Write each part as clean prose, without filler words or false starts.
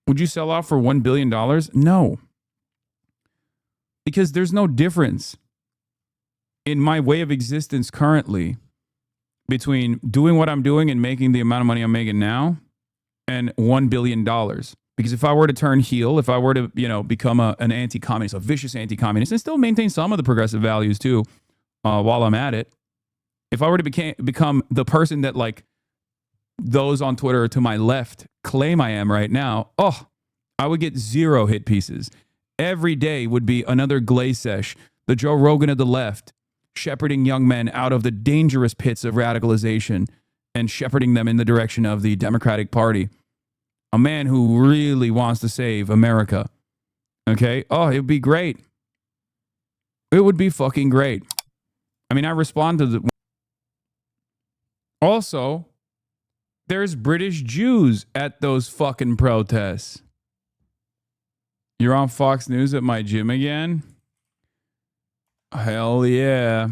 Would you sell out for $1 billion? No. Because there's no difference in my way of existence currently between doing what I'm doing and making the amount of money I'm making now and $1 billion. Because if I were to turn heel, if I were to, become an anti-communist, a vicious anti-communist, and still maintain some of the progressive values too, while I'm at it, if I were to become the person that like those on Twitter to my left claim I am right now, I would get 0 hit pieces. Every day would be another Glaze sesh, the Joe Rogan of the left, shepherding young men out of the dangerous pits of radicalization and shepherding them in the direction of the Democratic Party. A man who really wants to save America. Okay? Oh, it would be great. It would be fucking great. I mean, I respond to the... Also, there's British Jews at those fucking protests. You're on Fox News at my gym again? Hell yeah.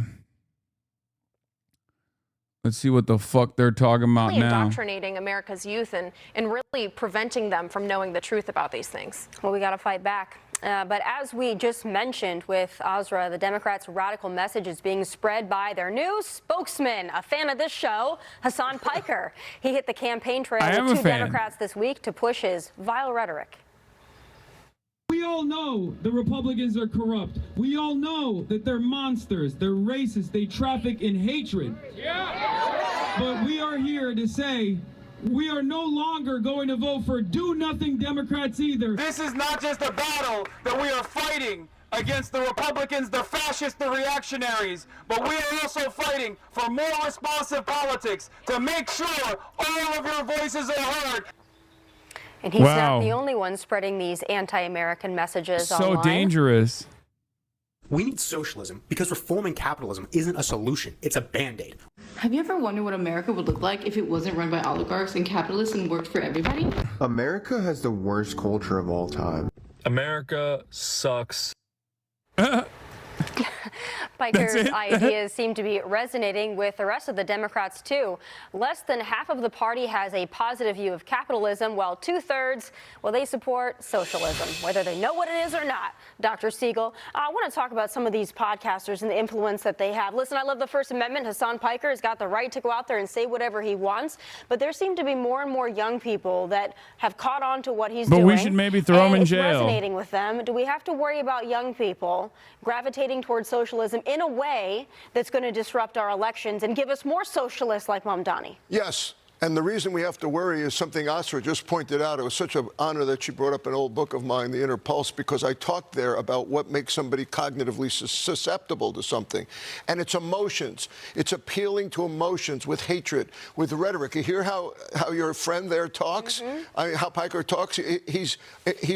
Let's see what the fuck they're talking about now. Indoctrinating America's youth and really preventing them from knowing the truth about these things. Well, we got to fight back. But as we just mentioned with Azra, the Democrats' radical message is being spread by their new spokesman, a fan of this show, Hasan Piker. He hit the campaign trail with 2 Democrats this week to push his vile rhetoric. We all know the Republicans are corrupt. We all know that they're monsters, they're racist, they traffic in hatred. Yeah. But we are here to say we are no longer going to vote for do-nothing Democrats either. This is not just a battle that we are fighting against the Republicans, the fascists, the reactionaries, but we are also fighting for more responsive politics to make sure all of your voices are heard. And he's not the only one spreading these anti-American messages online. So dangerous. We need socialism because reforming capitalism isn't a solution. It's a Band-Aid. Have you ever wondered what America would look like if it wasn't run by oligarchs and capitalists and worked for everybody? America has the worst culture of all time. America sucks. Piker's ideas seem to be resonating with the rest of the Democrats, too. Less than half of the party has a positive view of capitalism, while 2/3, well, they support socialism, whether they know what it is or not. Dr. Siegel, I want to talk about some of these podcasters and the influence that they have. Listen, I love the First Amendment. Hasan Piker has got the right to go out there and say whatever he wants, but there seem to be more and more young people that have caught on to what he's doing. But we should maybe throw him in jail. It's resonating with them. Do we have to worry about young people gravitating towards socialism in a way that's going to disrupt our elections and give us more socialists like Mamdani? Yes. And the reason we have to worry is something Asra just pointed out. It was such an honor that she brought up an old book of mine, The Inner Pulse, because I talked there about what makes somebody cognitively susceptible to something. And it's emotions. It's appealing to emotions with hatred, with rhetoric. You hear how your friend there talks? How Piker talks? He's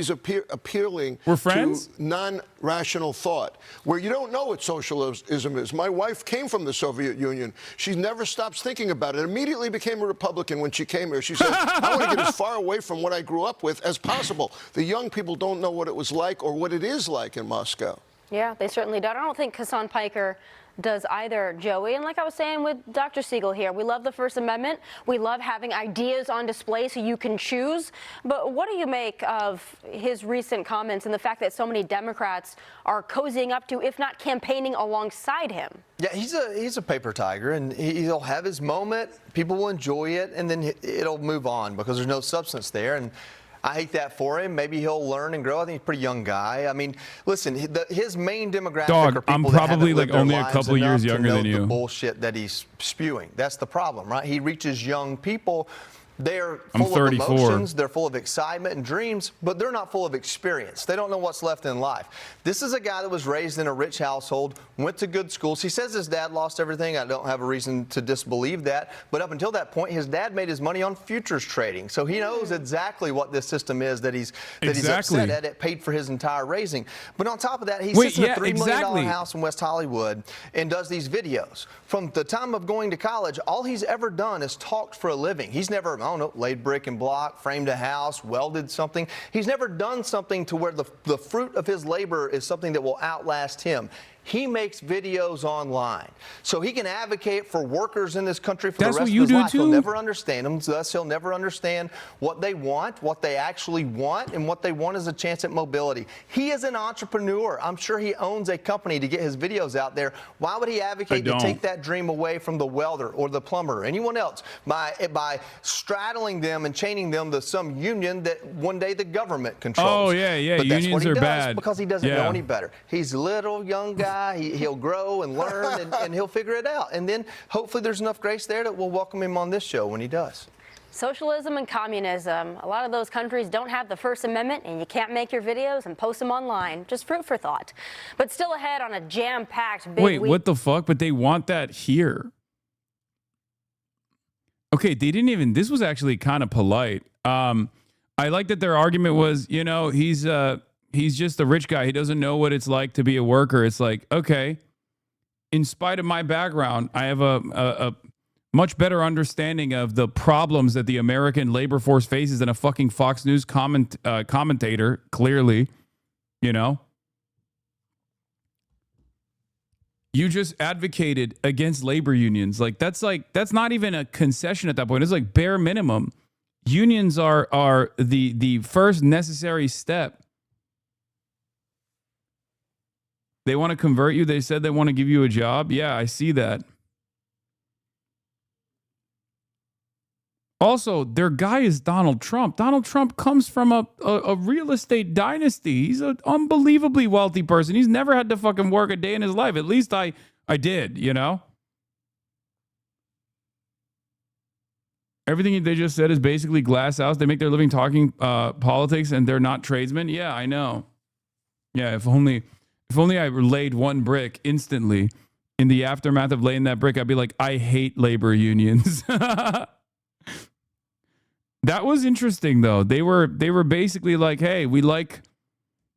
appealing to non-rational thought, where you don't know what socialism is. My wife came from the Soviet Union. She never stops thinking about it. Immediately became a Republican when she came here. She said, I want to get as far away from what I grew up with as possible. The young people don't know what it was like or what it is like in Moscow. Yeah, they certainly don't. I don't think Hasan Piker does either, Joey. And like I was saying with Dr. Siegel here, we love the First Amendment. We love having ideas on display so you can choose. But what do you make of his recent comments and the fact that so many Democrats are cozying up to, if not campaigning alongside him? Yeah, he's a paper tiger, and he'll have his moment. People will enjoy it, and then it'll move on because there's no substance there. And I hate that for him. Maybe he'll learn and grow. I think he's a pretty young guy. I mean, listen, his main demographic are people I'm that probably haven't lived like only their a lives couple years enough to younger know than you. the bullshit that he's spewing. That's the problem, right? He reaches young people. They're full of emotions, they're full of excitement and dreams, but they're not full of experience. They don't know what's left in life. This is a guy that was raised in a rich household, went to good schools. He says his dad lost everything. I don't have a reason to disbelieve that. But up until that point, his dad made his money on futures trading. So he knows exactly what this system is that he's upset at. It paid for his entire raising. But on top of that, he sits in a $3 million house in West Hollywood and does these videos. From the time of going to college, all he's ever done is talked for a living. He's never, I don't know, laid brick and block, framed a house, welded something. He's never done something to where the fruit of his labor is something that will outlast him. He makes videos online. So he can advocate for workers in this country for That's the rest what you of his do life. too? He'll never understand them, thus he'll never understand what they want, what they actually want, and what they want is a chance at mobility. He is an entrepreneur. I'm sure he owns a company to get his videos out there. Why would he advocate to take that dream away from the welder or the plumber or anyone else by straddling them and chaining them to some union that one day the government controls? Oh, yeah. But that's Unions what he are does bad. because he doesn't know any better. He's a little young guy. He'll grow and learn, and he'll figure it out. And then hopefully there's enough grace there that we'll welcome him on this show when he does. Socialism and communism. A lot of those countries don't have the First Amendment, and you can't make your videos and post them online. Just fruit for thought. But still ahead on a jam-packed big Wait, week. what the fuck? But they want that here. Okay, they didn't even, this was actually kind of polite. I like that their argument was, you know, he's just a rich guy. He doesn't know what it's like to be a worker. It's like, okay, in spite of my background, I have a much better understanding of the problems that the American labor force faces than a fucking Fox News commentator, clearly, you know. You just advocated against labor unions. That's not even a concession at that point. It's like bare minimum. Unions are the first necessary step. They want to convert you. They said they want to give you a job. Yeah, I see that. Also, their guy is Donald Trump. Donald Trump comes from a real estate dynasty. He's an unbelievably wealthy person. He's never had to fucking work a day in his life. At least I did, you know? Everything they just said is basically glass house. They make their living talking politics, and they're not tradesmen. Yeah, I know. Yeah, if only I laid one brick instantly in the aftermath of laying that brick, I'd be like, I hate labor unions. That was interesting, though. They were basically like, hey, we like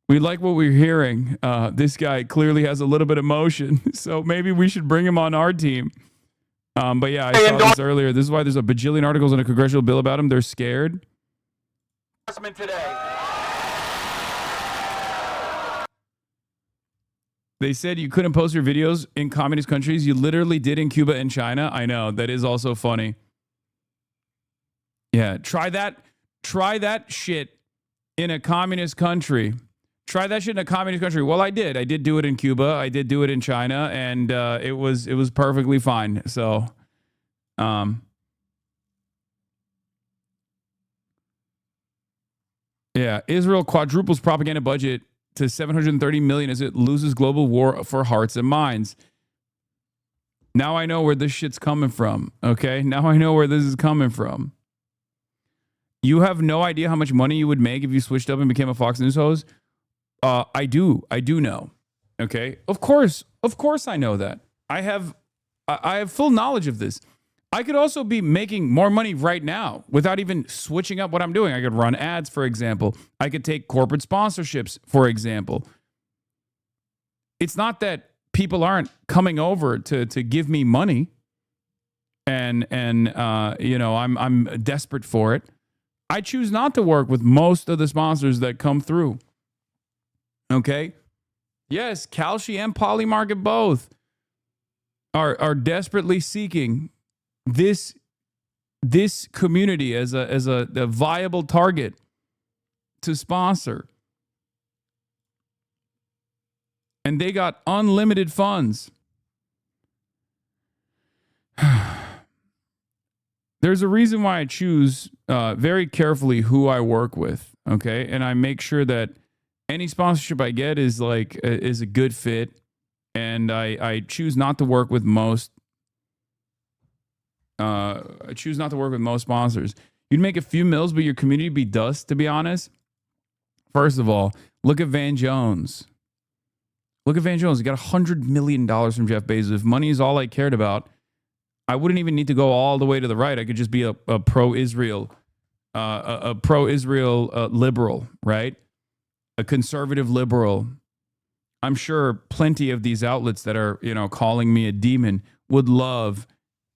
what we're hearing. This guy clearly has a little bit of emotion, so maybe we should bring him on our team. But yeah, I saw this earlier. This is why there's a bajillion articles in a congressional bill about him. They're scared. Today. They said you couldn't post your videos in communist countries. You literally did in Cuba and China. I know. That is also funny. Yeah, try that shit in a communist country. Try that shit in a communist country. Well, I did. I did do it in Cuba. I did do it in China, and it was perfectly fine. So, yeah, Israel quadruples propaganda budget to $730 million as it loses global war for hearts and minds. Now I know where this shit's coming from. Okay, now I know where this is coming from. You have no idea how much money you would make if you switched up and became a Fox News host. I do know. Okay, of course I know that. I have full knowledge of this. I could also be making more money right now without even switching up what I'm doing. I could run ads, for example. I could take corporate sponsorships, for example. It's not that people aren't coming over to give me money, and you know, I'm desperate for it. I choose not to work with most of the sponsors that come through. Okay? Yes, Kalshi and Polymarket both are desperately seeking this community as a viable target to sponsor. And they got unlimited funds. There's a reason why I choose very carefully who I work with, okay? And I make sure that any sponsorship I get is a good fit, and I choose not to work with most. I choose not to work with most sponsors. You'd make a few mils, but your community would be dust. To be honest, first of all, look at Van Jones. Look at Van Jones. He got $100 million from Jeff Bezos. If money is all I cared about, I wouldn't even need to go all the way to the right. I could just be a pro-Israel, liberal, right? A conservative liberal. I'm sure plenty of these outlets that are, you know, calling me a demon would love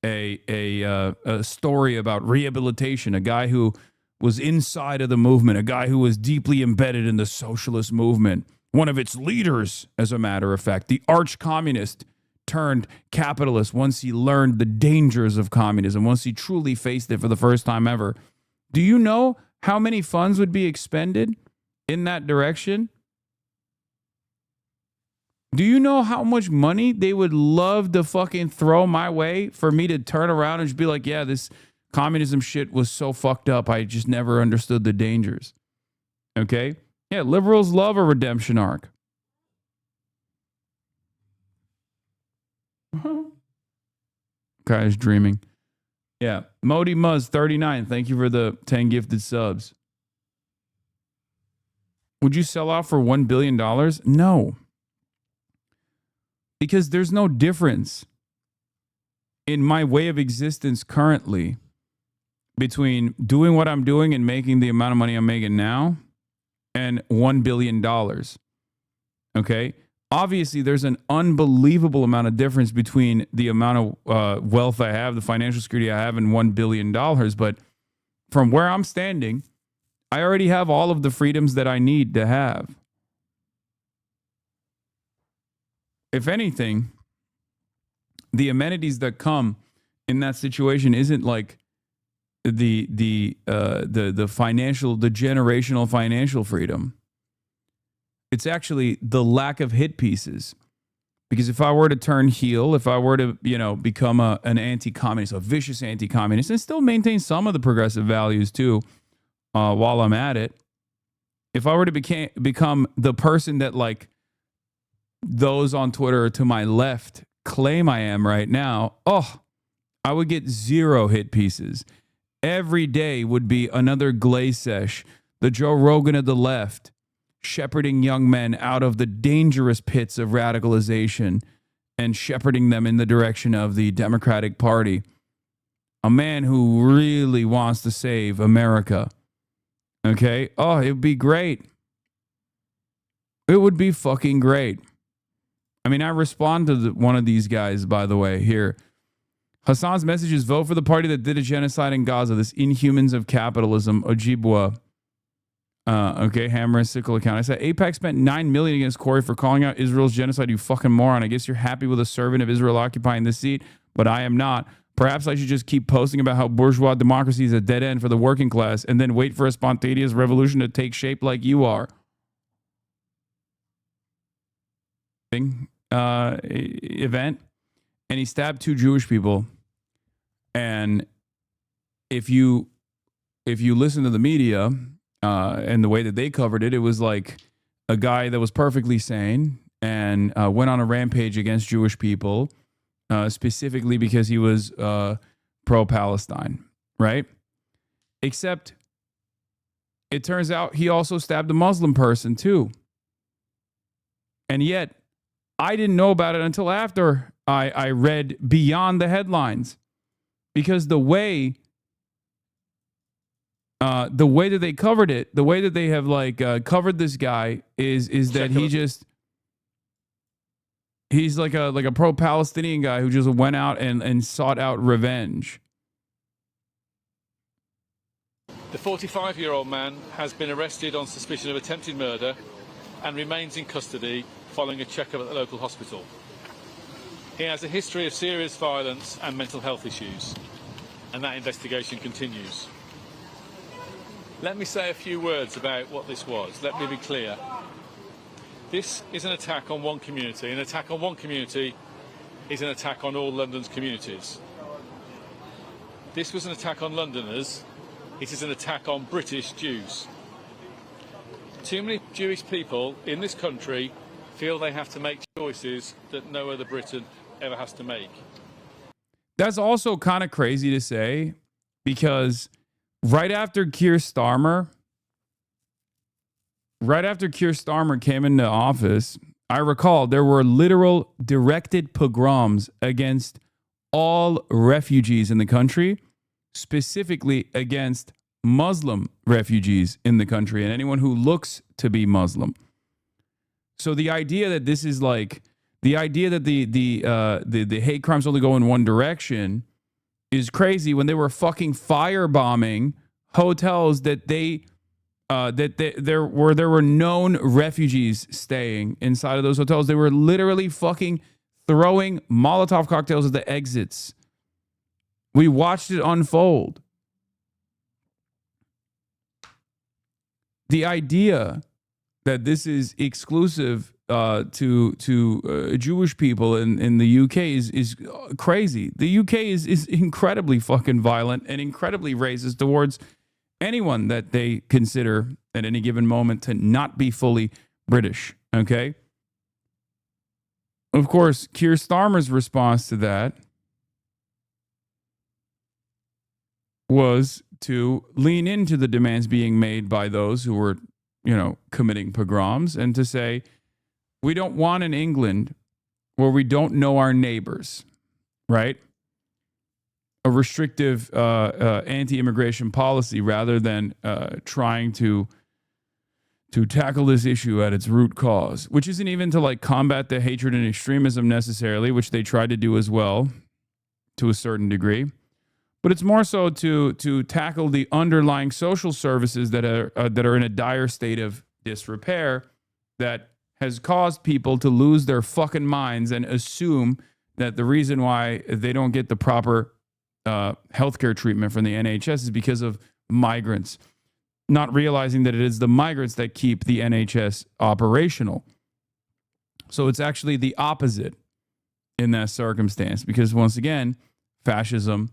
a story about rehabilitation. A guy who was inside of the movement, a guy who was deeply embedded in the socialist movement, one of its leaders, as a matter of fact, the arch communist turned capitalist once he learned the dangers of communism, once he truly faced it for the first time ever. Do you know how many funds would be expended in that direction? Do you know how much money they would love to fucking throw my way for me to turn around and just be like, yeah, this communism shit was so fucked up. I just never understood the dangers. Okay? Yeah, liberals love a redemption arc. Guy's dreaming. Yeah. Modi Muzz 39. Thank you for the 10 gifted subs. Would you sell out for $1 billion? No. Because there's no difference in my way of existence currently between doing what I'm doing and making the amount of money I'm making now and $1 billion. Okay? Obviously, there's an unbelievable amount of difference between the amount of wealth I have, the financial security I have, and $1 billion. But from where I'm standing, I already have all of the freedoms that I need to have. If anything, the amenities that come in that situation isn't like the generational financial freedom. It's actually the lack of hit pieces. Because if I were to turn heel, if I were to, become an anti-communist, a vicious anti-communist, and still maintain some of the progressive values too, while I'm at it, if I were to become the person that like those on Twitter to my left claim I am right now, I would get 0 hit pieces. Every day would be another Glaze sesh, the Joe Rogan of the left, shepherding young men out of the dangerous pits of radicalization and shepherding them in the direction of the Democratic Party. A man who really wants to save America. Okay? Oh, it would be great. It would be fucking great. I mean, I respond to one of these guys, by the way, here. Hasan's message is vote for the party that did a genocide in Gaza, this inhumans of capitalism, Ojibwa. Okay, Hammer and Sickle account. I said AIPAC spent $9 million against Corey for calling out Israel's genocide, you fucking moron. I guess you're happy with a servant of Israel occupying this seat, but I am not. Perhaps I should just keep posting about how bourgeois democracy is a dead end for the working class and then wait for a spontaneous revolution to take shape like you are. Event, and he stabbed 2 Jewish people. And if you listen to the media and the way that they covered it, it was like a guy that was perfectly sane and went on a rampage against Jewish people, specifically because he was pro-Palestine, right? Except it turns out he also stabbed a Muslim person too. And yet I didn't know about it until after I read beyond the headlines, because the way that they covered it, the way that they have covered this guy is that he's like a pro-Palestinian guy who just went out and sought out revenge. The 45-year-old man has been arrested on suspicion of attempted murder and remains in custody following a checkup at the local hospital. He has a history of serious violence and mental health issues, and that investigation continues. Let me say a few words about what this was. Let me be clear. This is an attack on one community. An attack on one community is an attack on all London's communities. This was an attack on Londoners. It is an attack on British Jews. Too many Jewish people in this country feel they have to make choices that no other Briton ever has to make. That's also kind of crazy to say, because right after Keir Starmer came into office, I recall there were literal directed pogroms against all refugees in the country, specifically against Muslim refugees in the country and anyone who looks to be Muslim. So the idea that this is like the idea that the hate crimes only go in one direction is crazy, when they were fucking firebombing hotels that they there were known refugees staying inside of those hotels. They were literally fucking throwing Molotov cocktails at the exits. We watched it unfold. The idea that this is exclusive to Jewish people in the UK is crazy. The UK is incredibly fucking violent and incredibly racist towards anyone that they consider at any given moment to not be fully British. Okay. Of course, Keir Starmer's response to that was to lean into the demands being made by those who were, committing pogroms, and to say, we don't want an England where we don't know our neighbors, right? A restrictive anti-immigration policy rather than trying to tackle this issue at its root cause, which isn't even to combat the hatred and extremism necessarily, which they tried to do as well to a certain degree. But it's more so to tackle the underlying social services that are in a dire state of disrepair that has caused people to lose their fucking minds and assume that the reason why they don't get the proper healthcare treatment from the NHS is because of migrants, not realizing that it is the migrants that keep the NHS operational. So it's actually the opposite in that circumstance, because once again, fascism,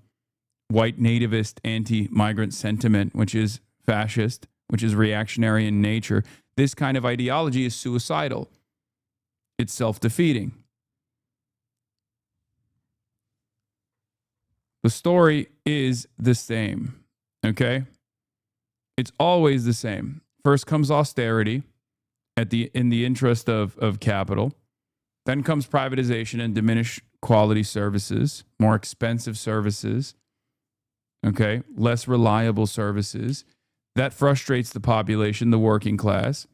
white nativist anti-migrant sentiment, which is fascist, which is reactionary in nature, this kind of ideology is suicidal. It's self-defeating. The story is the same, okay? It's always the same. First comes austerity in the interest of capital. Then comes privatization and diminished quality services, more expensive services, okay? Less reliable services. That frustrates the population, the working class.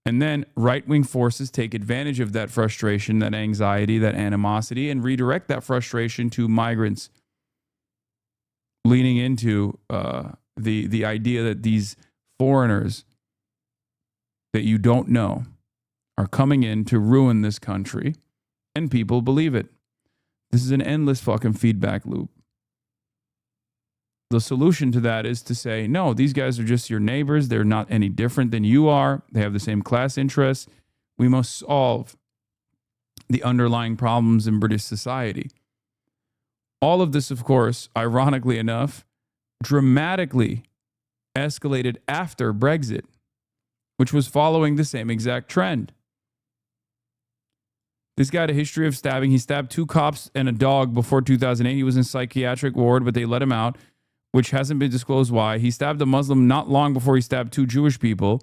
And then right-wing forces take advantage of that frustration, that anxiety, that animosity, and redirect that frustration to migrants, leaning into the idea that these foreigners that you don't know are coming in to ruin this country, and people believe it. This is an endless fucking feedback loop. The solution to that is to say, no, these guys are just your neighbors. They're not any different than you are. They have the same class interests. We must solve the underlying problems in British society. All of this, of course, ironically enough, dramatically escalated after Brexit, which was following the same exact trend. This guy had a history of stabbing. He stabbed 2 cops and a dog before 2008. He was in psychiatric ward, but they let him out, which hasn't been disclosed why. He stabbed a Muslim not long before he stabbed 2 Jewish people.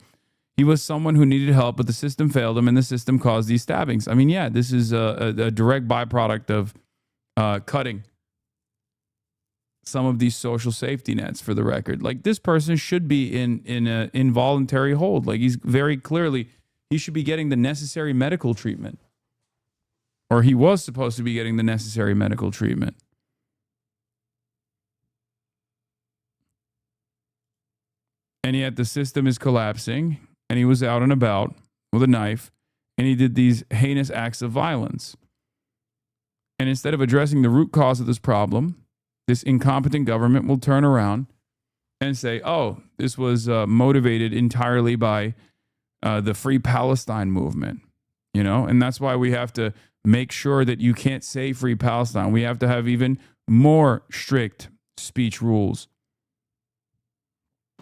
He was someone who needed help, but the system failed him, and the system caused these stabbings. I mean, yeah, this is a direct byproduct of cutting some of these social safety nets, for the record. This person should be in an involuntary hold. He's very clearly, he should be getting the necessary medical treatment. Or he was supposed to be getting the necessary medical treatment. And yet the system is collapsing, and he was out and about with a knife, and he did these heinous acts of violence. And instead of addressing the root cause of this problem, this incompetent government will turn around and say, oh, this was motivated entirely by the Free Palestine movement, and that's why we have to make sure that you can't say Free Palestine. We have to have even more strict speech rules.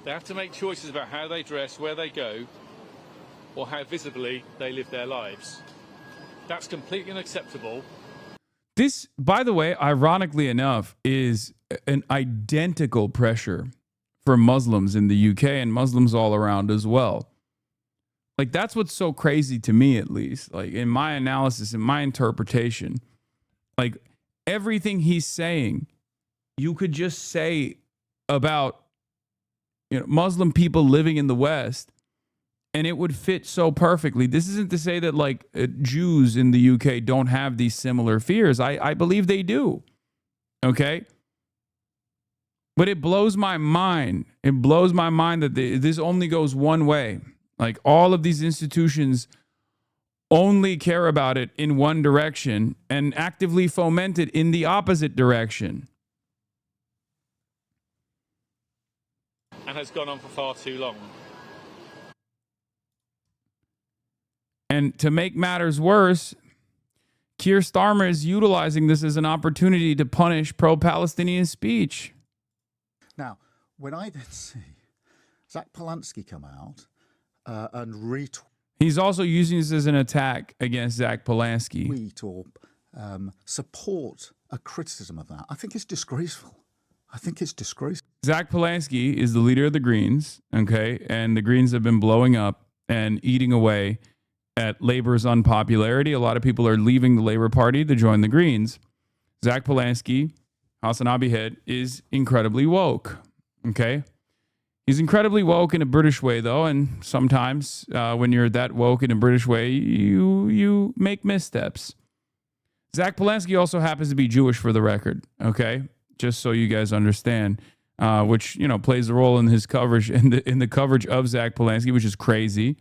They have to make choices about how they dress, where they go, or how visibly they live their lives. That's completely unacceptable. This, by the way, ironically enough, is an identical pressure for Muslims in the UK and Muslims all around as well. That's what's so crazy to me, at least. In my analysis, in my interpretation, everything he's saying, you could just say about Muslim people living in the West, and it would fit so perfectly. This isn't to say that Jews in the UK don't have these similar fears. I believe they do. Okay? But it blows my mind. It blows my mind that this only goes one way. Like, all of these institutions only care about it in one direction and actively foment it in the opposite direction. And has gone on for far too long. And to make matters worse, Keir Starmer is utilizing this as an opportunity to punish pro-Palestinian speech. Now, when I then see Zach Polanski come out and retweet, he's also using this as an attack against Zach Polanski. Or support a criticism of that, I think it's disgraceful. I think it's disgraceful. Zach Polanski is the leader of the Greens, okay? And the Greens have been blowing up and eating away at Labor's unpopularity. A lot of people are leaving the Labor Party to join the Greens. Zach Polanski, HasanAbi head, is incredibly woke, okay? He's incredibly woke in a British way, though, and sometimes when you're that woke in a British way, you make missteps. Zach Polanski also happens to be Jewish, for the record, okay? Just so you guys understand, which, you know, plays a role in his coverage, in the coverage of Zach Polanski, which is crazy.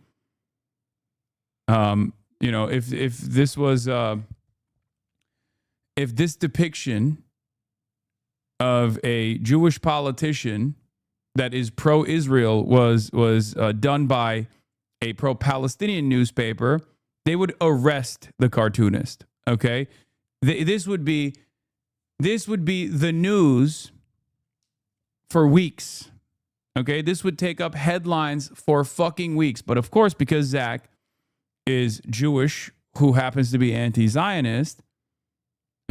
You know, if this was if this depiction of a Jewish politician that is pro-Israel was done by a pro-Palestinian newspaper, they would arrest the cartoonist. Okay, this would be the news for weeks. Okay, this would take up headlines for fucking weeks. But of course, because Zach is Jewish, who happens to be anti-Zionist,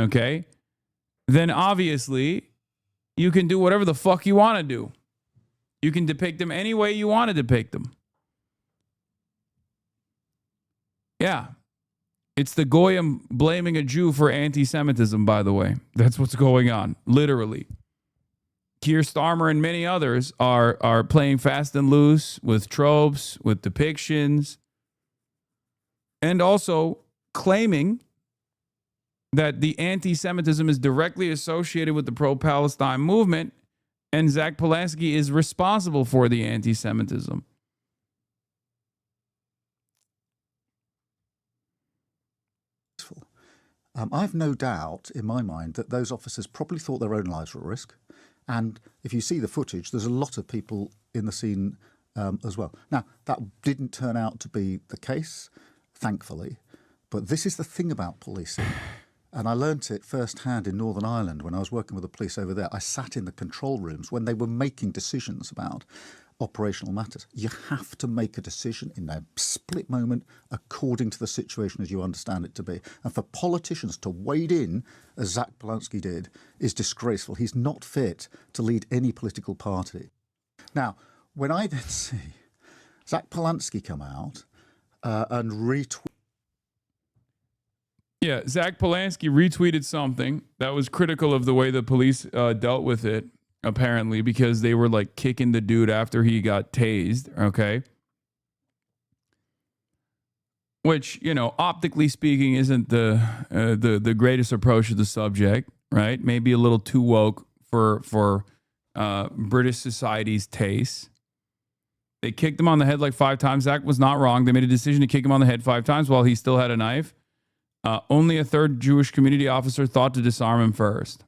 okay, then obviously you can do whatever the fuck you want to do. You can depict them any way you want to depict them. Yeah. It's the Goyim blaming a Jew for anti-Semitism, by the way. That's what's going on, literally. Keir Starmer and many others are playing fast and loose with tropes, with depictions, and also claiming that the anti-Semitism is directly associated with the pro-Palestine movement, and Zach Polanski is responsible for the anti-Semitism. I've no doubt in my mind that those officers probably thought their own lives were at risk. And if you see the footage, there's a lot of people in the scene as well. Now, that didn't turn out to be the case, thankfully. But this is the thing about policing. And I learnt it firsthand in Northern Ireland when I was working with the police over there. I sat in the control rooms when they were making decisions about operational matters. You have to make a decision in a split moment according to the situation as you understand it to be. And for politicians to wade in, as Zach Polanski did, is disgraceful. He's not fit to lead any political party. Now, when I then see Zach Polanski come out and retweet... Yeah, Zach Polanski retweeted something that was critical of the way the police dealt with it, apparently, because they were like kicking the dude after he got tased, okay? Which, you know, optically speaking, isn't the greatest approach to the subject, right? Maybe a little too woke for British society's taste. They kicked him on the head like 5 times. Zach was not wrong. They made a decision to kick him on the head 5 times while he still had a knife. Only a third Jewish community officer thought to disarm him first.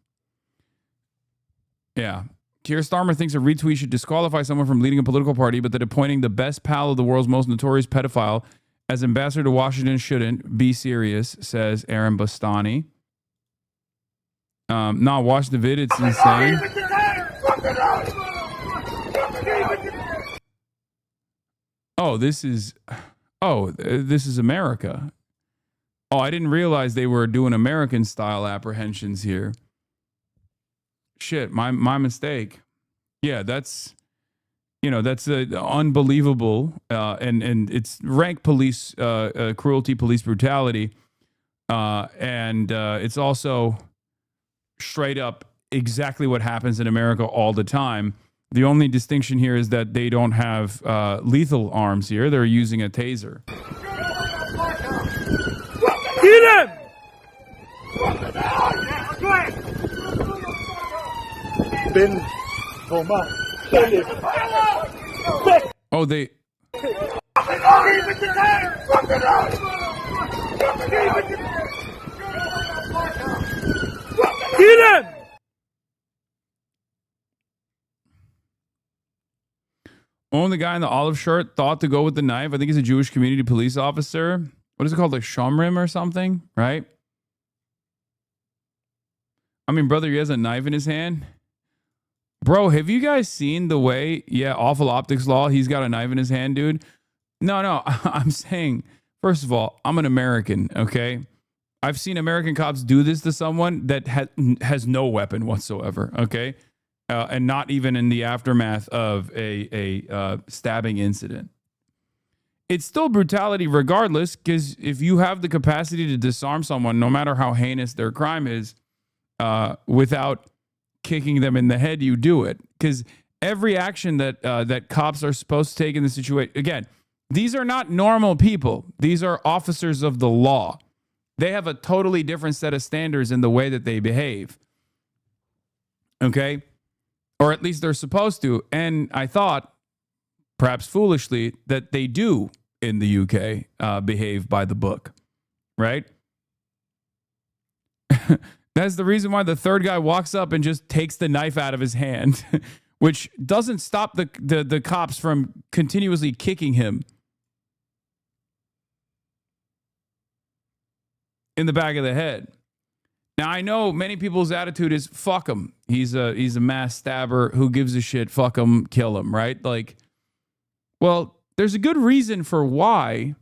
Yeah. Keir Starmer thinks a retweet should disqualify someone from leading a political party, but that appointing the best pal of the world's most notorious pedophile as ambassador to Washington shouldn't. Be serious, says Aaron Bastani. Nah, watch the vid. It's insane. This is America. Oh, I didn't realize they were doing American-style apprehensions here. Shit, my mistake. Yeah, that's unbelievable, and it's rank police cruelty, police brutality, and it's also straight up exactly what happens in America all the time. The only distinction here is that they don't have lethal arms here. They're using a taser. Get him! Oh, they. Kill him! Only guy in the olive shirt thought to go with the knife. I think he's a Jewish community police officer. What is it called? Like Shomrim or something, right? I mean, brother, he has a knife in his hand. Bro, have you guys seen the way, awful optics law, he's got a knife in his hand, dude? No, I'm saying, first of all, I'm an American, okay? I've seen American cops do this to someone that has no weapon whatsoever, okay? And not even in the aftermath of a stabbing incident. It's still brutality regardless, because if you have the capacity to disarm someone, no matter how heinous their crime is, without kicking them in the head, you do it. Because every action that cops are supposed to take in the situation, again, these are not normal people. These are officers of the law. They have a totally different set of standards in the way that they behave. Okay? Or at least they're supposed to. And I thought, perhaps foolishly, that they do in the UK behave by the book. Right? That's the reason why the third guy walks up and just takes the knife out of his hand, which doesn't stop the cops from continuously kicking him in the back of the head. Now, I know many people's attitude is, fuck him. He's a mass stabber. Who gives a shit? Fuck him. Kill him, right? Like, well, there's a good reason for why,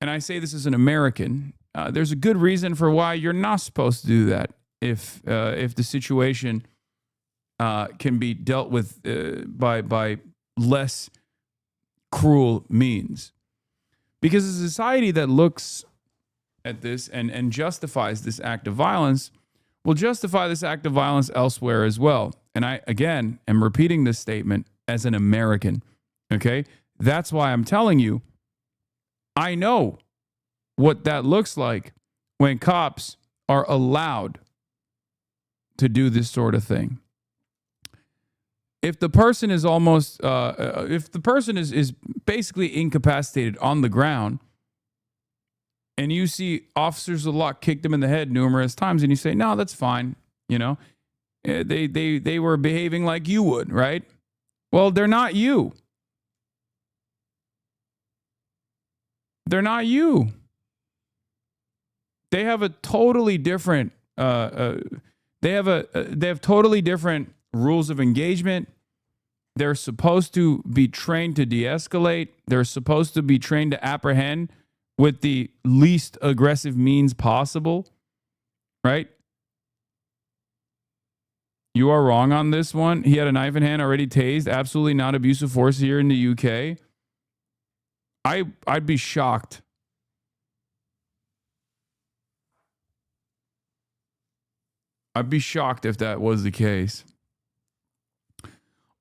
and I say this as an American, there's a good reason for why you're not supposed to do that if the situation can be dealt with by less cruel means. Because a society that looks at this and justifies this act of violence will justify this act of violence elsewhere as well. And I, again, am repeating this statement as an American, okay? That's why I'm telling you, I know what that looks like when cops are allowed to do this sort of thing. If the person is almost, if the person is basically incapacitated on the ground, and you see officers of the law kick them in the head numerous times, and you say, no, that's fine. You know, they were behaving like you would, right? Well, they're not you. They're not you. They have a totally different, they have totally different rules of engagement. They're supposed to be trained to de-escalate. They're supposed to be trained to apprehend with the least aggressive means possible, right? You are wrong on this one. He had a knife in hand, already tased. Absolutely not abuse of force here in the UK. I'd be shocked. I'd be shocked if that was the case.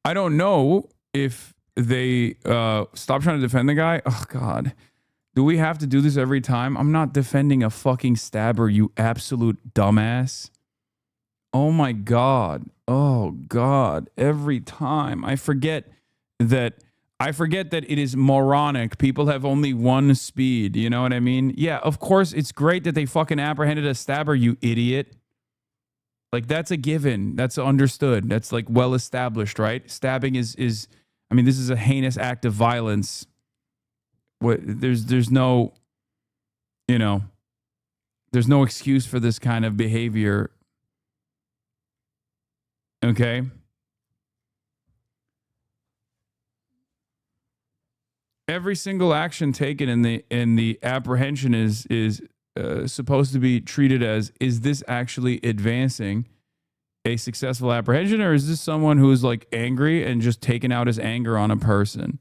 I don't know if they stop trying to defend the guy. Oh, God. Do we have to do this every time? I'm not defending a fucking stabber, you absolute dumbass. Oh, my God. Oh, God. Every time. I forget that it is moronic. People have only one speed. You know what I mean? Yeah, of course, it's great that they fucking apprehended a stabber, you idiot. Like, that's a given. That's understood. That's, like, well established, right? Stabbing is I mean, this is a heinous act of violence. There's no, you know, there's no excuse for this kind of behavior. Okay? Every single action taken in the apprehension is supposed to be treated as, is this actually advancing a successful apprehension, or is this someone who is like angry and just taking out his anger on a person?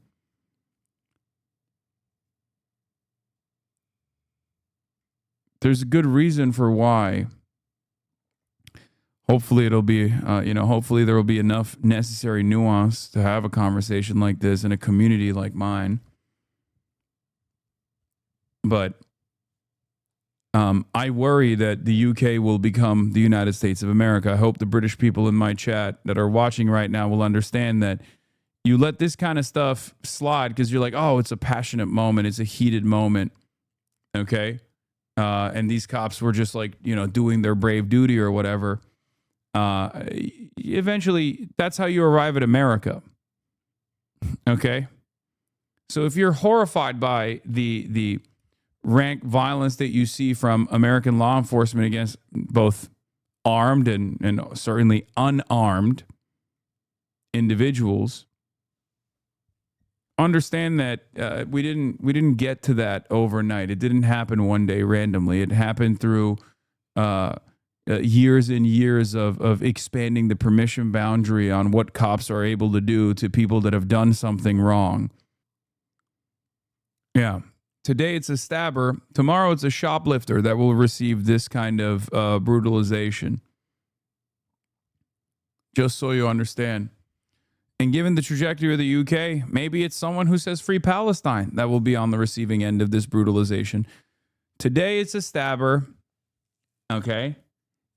There's a good reason for why. Hopefully it'll be, hopefully there will be enough necessary nuance to have a conversation like this in a community like mine. But I worry that the UK will become the United States of America. I hope the British people in my chat that are watching right now will understand that you let this kind of stuff slide because you're like, oh, it's a passionate moment. It's a heated moment. Okay. And these cops were just like, doing their brave duty or whatever. Eventually, that's how you arrive at America. Okay. So if you're horrified by the rank violence that you see from American law enforcement against both armed and certainly unarmed individuals, understand that we didn't get to that overnight. It didn't happen one day randomly. It happened through years and years of expanding the permission boundary on what cops are able to do to people that have done something wrong. Yeah. Today it's a stabber. Tomorrow it's a shoplifter that will receive this kind of brutalization. Just so you understand. And given the trajectory of the UK, maybe it's someone who says free Palestine that will be on the receiving end of this brutalization. Today it's a stabber. Okay.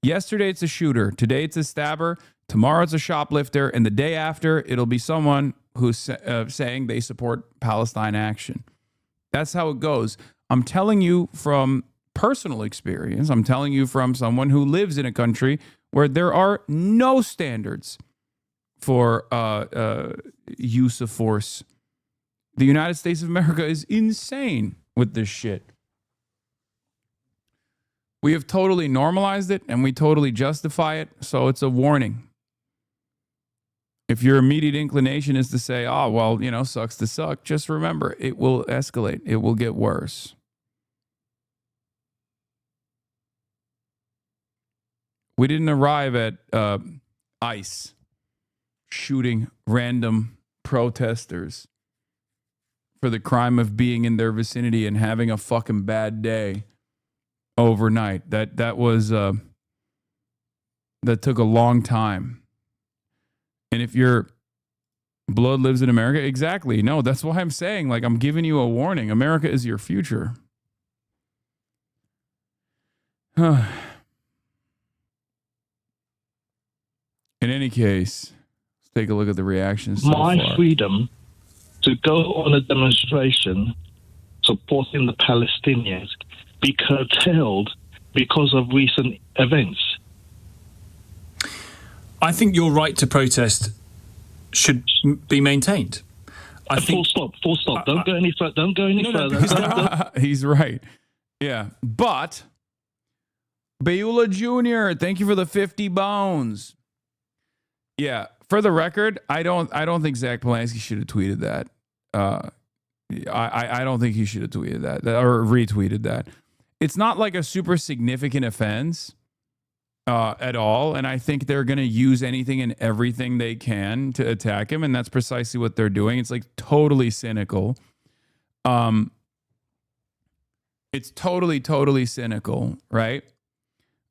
Yesterday it's a shooter. Today it's a stabber. Tomorrow it's a shoplifter. And the day after, it'll be someone who's saying they support Palestine action. That's how it goes. I'm telling you from personal experience. I'm telling you from someone who lives in a country where there are no standards for use of force. The United States of America is insane with this shit. We have totally normalized it and we totally justify it. So it's a warning. If your immediate inclination is to say, oh, well, sucks to suck, just remember, it will escalate. It will get worse. We didn't arrive at ICE shooting random protesters for the crime of being in their vicinity and having a fucking bad day overnight. That took a long time. And if your blood lives in America, exactly. No, that's why I'm saying, I'm giving you a warning. America is your future. In any case, let's take a look at the reactions so My far. freedom to go on a demonstration supporting the Palestinians be curtailed because of recent events. I think your right to protest should be maintained. I think. Full stop. Don't go any further. Don't go any further. He's right. Yeah. But, Beula Jr., thank you for the 50 bones. Yeah. For the record, I don't think Zach Polanski should have tweeted that. I don't think he should have tweeted that or retweeted that. It's not like a super significant offense. At all, and I think they're going to use anything and everything they can to attack him, and that's precisely what they're doing. It's totally cynical. It's totally cynical, right?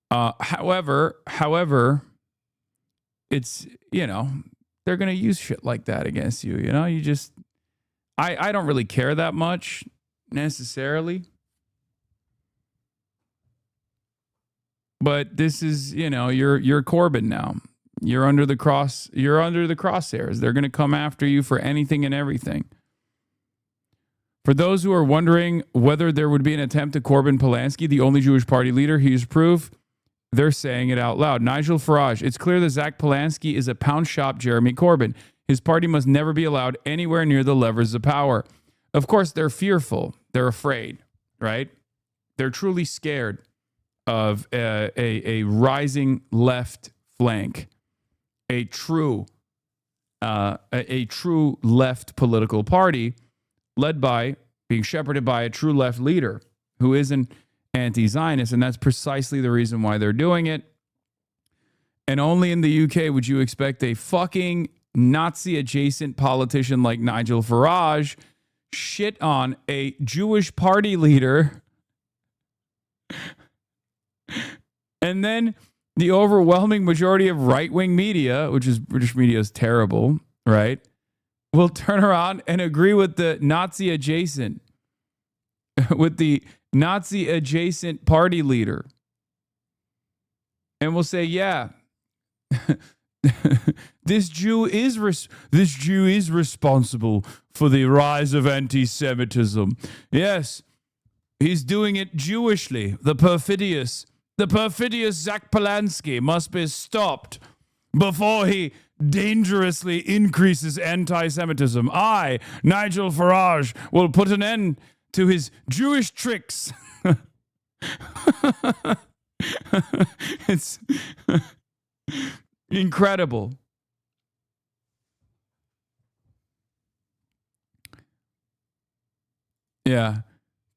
However, it's they're going to use shit like that against you. You just, I don't really care that much necessarily. But this is, you're Corbyn now. You're under the crosshairs. They're going to come after you for anything and everything. For those who are wondering whether there would be an attempt to Corbyn Polanski, the only Jewish party leader, he's proof. They're saying it out loud. Nigel Farage, it's clear that Zach Polanski is a pound shop Jeremy Corbyn. His party must never be allowed anywhere near the levers of power. Of course, they're fearful. They're afraid, right? They're truly scared of a rising left flank, a true left political party led by, being shepherded by a true left leader who isn't anti-Zionist, and that's precisely the reason why they're doing it. And only in the UK would you expect a fucking Nazi-adjacent politician like Nigel Farage shit on a Jewish party leader. And then the overwhelming majority of right-wing media, which is British media is terrible, right, will turn around and agree with the Nazi adjacent, with the Nazi adjacent party leader. And we'll say, yeah, this Jew is responsible for the rise of anti-Semitism. Yes, he's doing it Jewishly. The perfidious Zach Polanski must be stopped before he dangerously increases anti-Semitism. I, Nigel Farage, will put an end to his Jewish tricks. It's incredible. Yeah.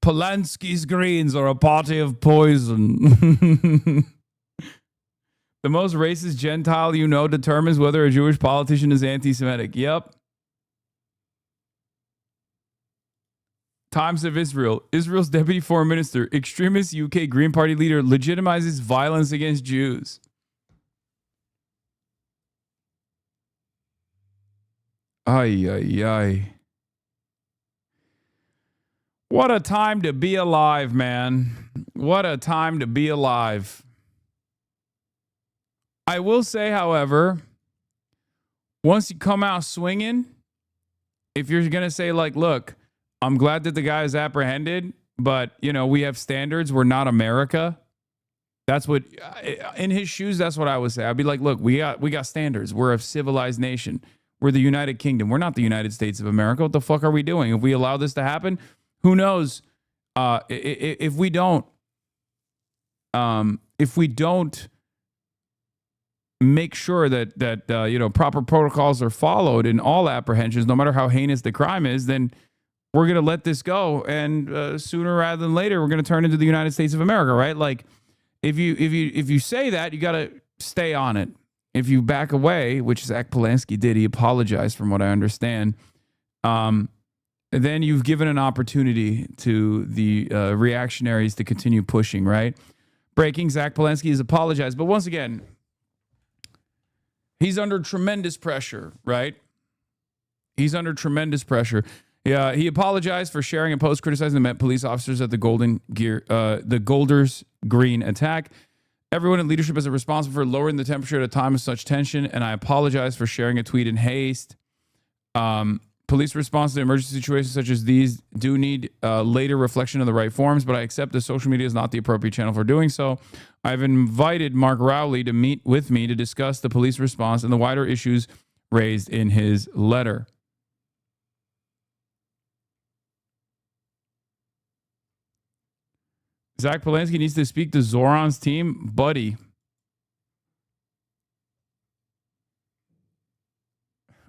Polanski's Greens are a party of poison. The most racist Gentile you know determines whether a Jewish politician is anti-Semitic. Yep. Times of Israel. Israel's deputy foreign minister, extremist UK Green Party leader, legitimizes violence against Jews. Ay, ay, ay. What a time to be alive, man. What a time to be alive. I will say, however, once you come out swinging, if you're going to say, like, look, I'm glad that the guy is apprehended, but, you know, we have standards. We're not America. That's what, in his shoes, that's what I would say. I'd be like, look, we got standards. We're a civilized nation. We're the United Kingdom. We're not the United States of America. What the fuck are we doing? If we allow this to happen, who knows? If we don't make sure that you know, proper protocols are followed in all apprehensions, no matter how heinous the crime is, then we're gonna let this go, and sooner rather than later, we're gonna turn into the United States of America, right? Like, if you say that, you gotta stay on it. If you back away, which Zach Polanski did, he apologized from what I understand. Then you've given an opportunity to the reactionaries to continue pushing, right? Breaking, Zach Polanski has apologized. But once again, he's under tremendous pressure, right? He's under tremendous pressure. Yeah, he apologized for sharing a post criticizing the Met police officers at the Golders Green attack. Everyone in leadership is responsible for lowering the temperature at a time of such tension, and I apologize for sharing a tweet in haste. Police response to emergency situations such as these do need later reflection of the right forms, but I accept that social media is not the appropriate channel for doing so. I've invited Mark Rowley to meet with me to discuss the police response and the wider issues raised in his letter. Zach Polanski needs to speak to Zoran's team. Buddy.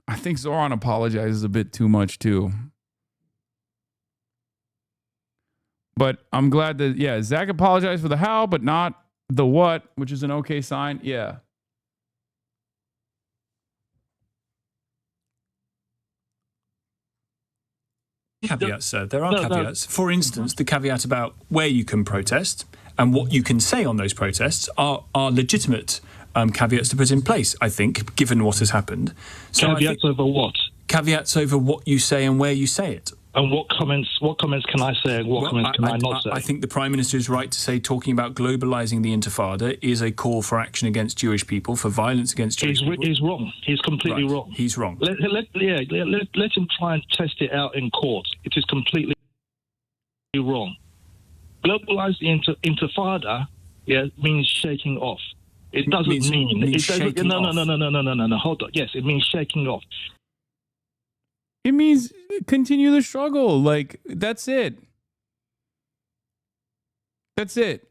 I think Zoran apologizes a bit too much, too. But I'm glad that, yeah, Zach apologized for the how, but not the what, which is an okay sign. Yeah. Caveats, sir. There are caveats. For instance, the caveat about where you can protest and what you can say on those protests are legitimate caveats to put in place, I think, given what has happened. So caveats over what? Caveats over what you say and where you say it. And what comments can I say and what comments can I not say? I think the Prime Minister is right to say talking about globalising the Intifada is a call for action against Jewish people, for violence against Jewish people. He's wrong. He's completely wrong. He's wrong. Let him try and test it out in court. It is completely wrong. Globalise the Intifada means shaking off. It doesn't mean no. Hold on. Yes, it means shaking off. It means continue the struggle. Like, that's it. That's it.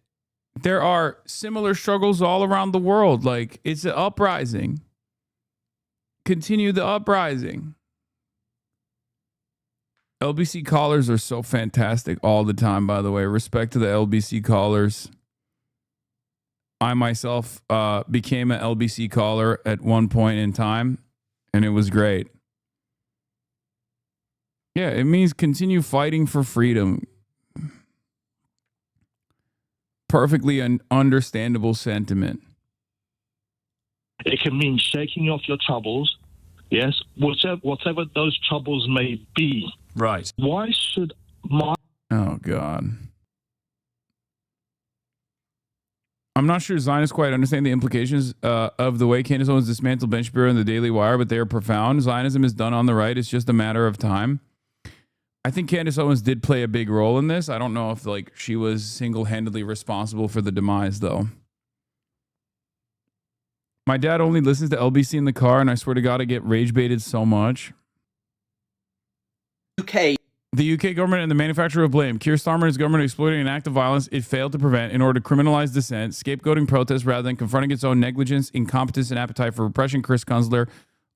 There are similar struggles all around the world. Like, it's an uprising. Continue the uprising. LBC callers are so fantastic all the time, by the way. Respect to the LBC callers. I myself became an LBC caller at one point in time, and it was great. Yeah, it means continue fighting for freedom. Perfectly an understandable sentiment. It can mean shaking off your troubles, yes, whatever those troubles may be. Right. Why should my... Oh, God. I'm not sure Zionists quite understand the implications of the way Candace Owens dismantled Ben Shapiro and the Daily Wire, but they are profound. Zionism is done on the right. It's just a matter of time. I think Candace Owens did play a big role in this. I don't know if like she was single-handedly responsible for the demise, though. My dad only listens to LBC in the car, and I swear to God, I get rage-baited so much. UK. The UK government and the manufacturer of blame. Keir Starmer and his government exploiting an act of violence it failed to prevent in order to criminalize dissent, scapegoating protests rather than confronting its own negligence, incompetence, and appetite for repression. Chris Kunzler,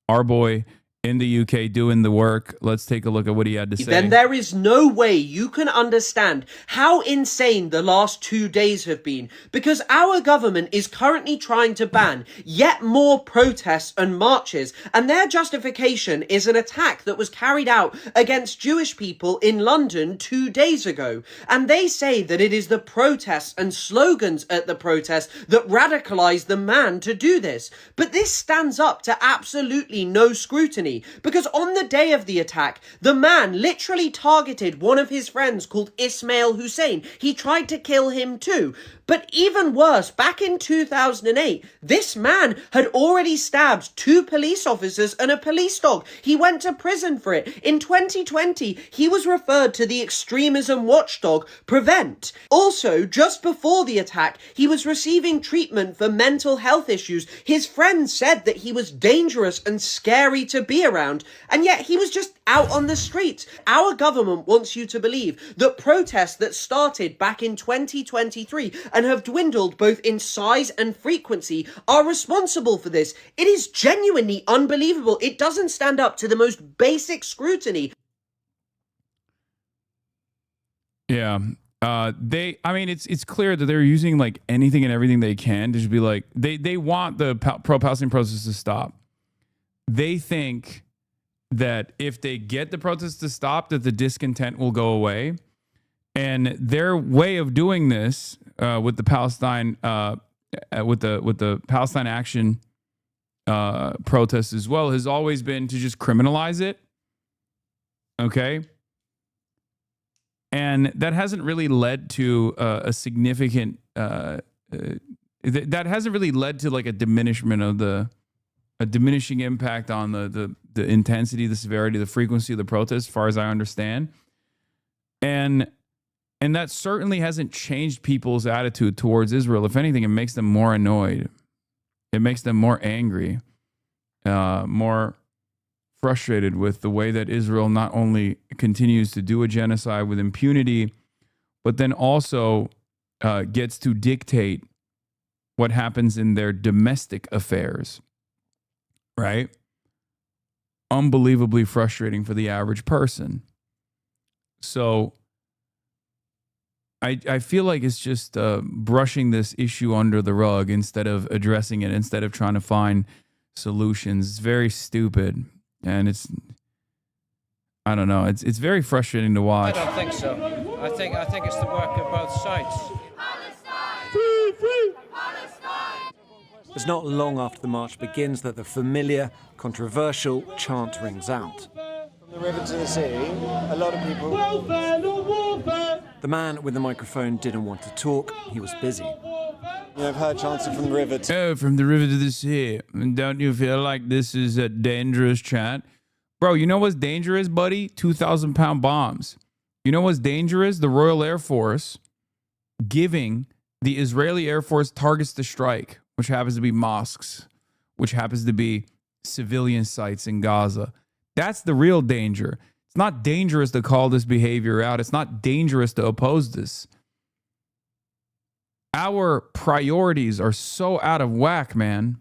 our boy in the UK, doing the work. Let's take a look at what he had to say. Then there is no way you can understand how insane the last 2 days have been, because our government is currently trying to ban yet more protests and marches, and their justification is an attack that was carried out against Jewish people in London 2 days ago. And they say that it is the protests and slogans at the protest that radicalized the man to do this. But this stands up to absolutely no scrutiny, because on the day of the attack, the man literally targeted one of his friends called Ismail Hussein. He tried to kill him too. But even worse, back in 2008, this man had already stabbed 2 police officers and a police dog. He went to prison for it. In 2020, he was referred to the extremism watchdog Prevent. Also, just before the attack, he was receiving treatment for mental health issues. His friends said that he was dangerous and scary to be around, and yet he was just out on the streets. Our government wants you to believe that protests that started back in 2023 and have dwindled both in size and frequency are responsible for this. It is genuinely unbelievable. It doesn't stand up to the most basic scrutiny. Yeah. I mean, it's clear that they're using like anything and everything they can to just be like, they want the pro-Palestinian protests to stop. They think that if they get the protests to stop, that the discontent will go away. And their way of doing this with the Palestine with the Palestine Action protests as well has always been to just criminalize it. Okay. And that hasn't really led to a significant that hasn't really led to like a diminishment of a diminishing impact on the intensity, the severity, the frequency of the protests, as far as I understand. And that certainly hasn't changed people's attitude towards Israel. If anything, it makes them more annoyed. It makes them more angry, more frustrated with the way that Israel not only continues to do a genocide with impunity, but then also gets to dictate what happens in their domestic affairs. Right? Unbelievably frustrating for the average person. So I feel like it's just brushing this issue under the rug instead of addressing it, instead of trying to find solutions. It's very stupid. And I don't know, it's very frustrating to watch. I don't think so. I think it's the work of both sides. Free, free. It's not long after the march begins that the familiar, controversial chant rings out. From the river to the sea, a lot of people... Welfare, not warfare. The man with the microphone didn't want to talk. He was busy. You know, I've heard chanting from the river to... Oh, from the river to the sea. Don't you feel like this is a dangerous chant? Bro, you know what's dangerous, buddy? 2,000-pound bombs. You know what's dangerous? The Royal Air Force giving the Israeli Air Force targets to strike, which happens to be mosques, which happens to be civilian sites in Gaza. That's the real danger. It's not dangerous to call this behavior out. It's not dangerous to oppose this. Our priorities are so out of whack, man.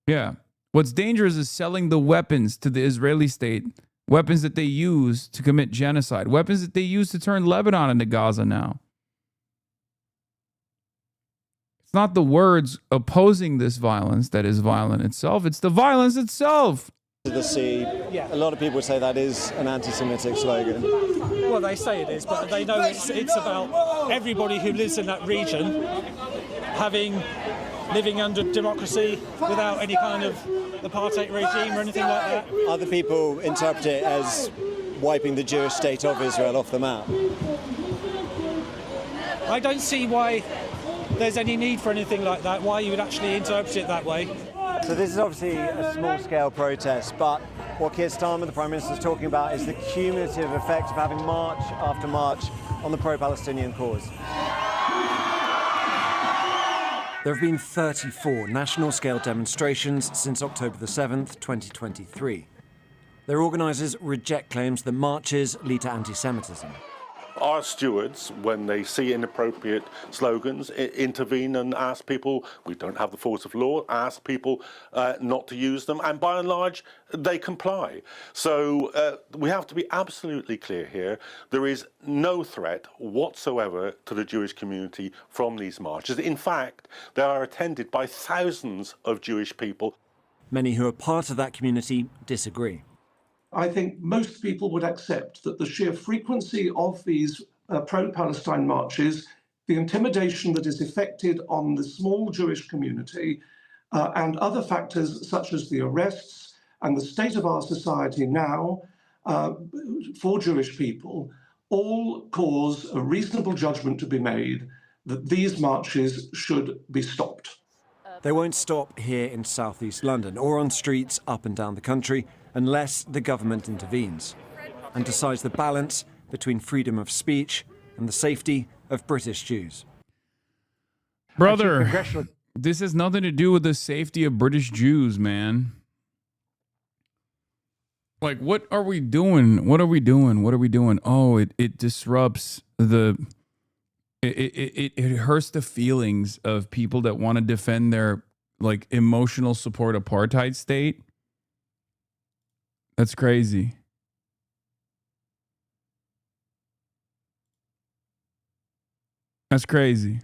Yeah. What's dangerous is selling the weapons to the Israeli state, weapons that they use to commit genocide, weapons that they use to turn Lebanon into Gaza now. It's not the words opposing this violence that is violent itself. It's the violence itself. To the sea, a lot of people would say that is an anti-Semitic slogan. Well, they say it is, but they know it's about everybody who lives in that region living under democracy without any kind of apartheid regime or anything like that. Other people interpret it as wiping the Jewish state of Israel off the map. I don't see why there's any need for anything like that, why you would actually interpret it that way. So this is obviously a small-scale protest, but what Keir Starmer, the Prime Minister, is talking about is the cumulative effect of having march after march on the pro-Palestinian cause. There have been 34 national-scale demonstrations since October the 7th, 2023. Their organisers reject claims that marches lead to anti-Semitism. Our stewards, when they see inappropriate slogans, intervene and ask people, we don't have the force of law, ask people not to use them, and by and large, they comply. So we have to be absolutely clear here. There is no threat whatsoever to the Jewish community from these marches. In fact, they are attended by thousands of Jewish people. Many who are part of that community disagree. I think most people would accept that the sheer frequency of these pro-Palestine marches, the intimidation that is effected on the small Jewish community, and other factors such as the arrests and the state of our society now for Jewish people, all cause a reasonable judgment to be made that these marches should be stopped. They won't stop here in southeast London or on streets up and down the country unless the government intervenes and decides the balance between freedom of speech and the safety of British Jews. Brother, this has nothing to do with the safety of British Jews, man. Like, what are we doing? What are we doing? What are we doing? Oh, it disrupts the... It hurts the feelings of people that want to defend their, like, emotional support apartheid state. That's crazy. That's crazy.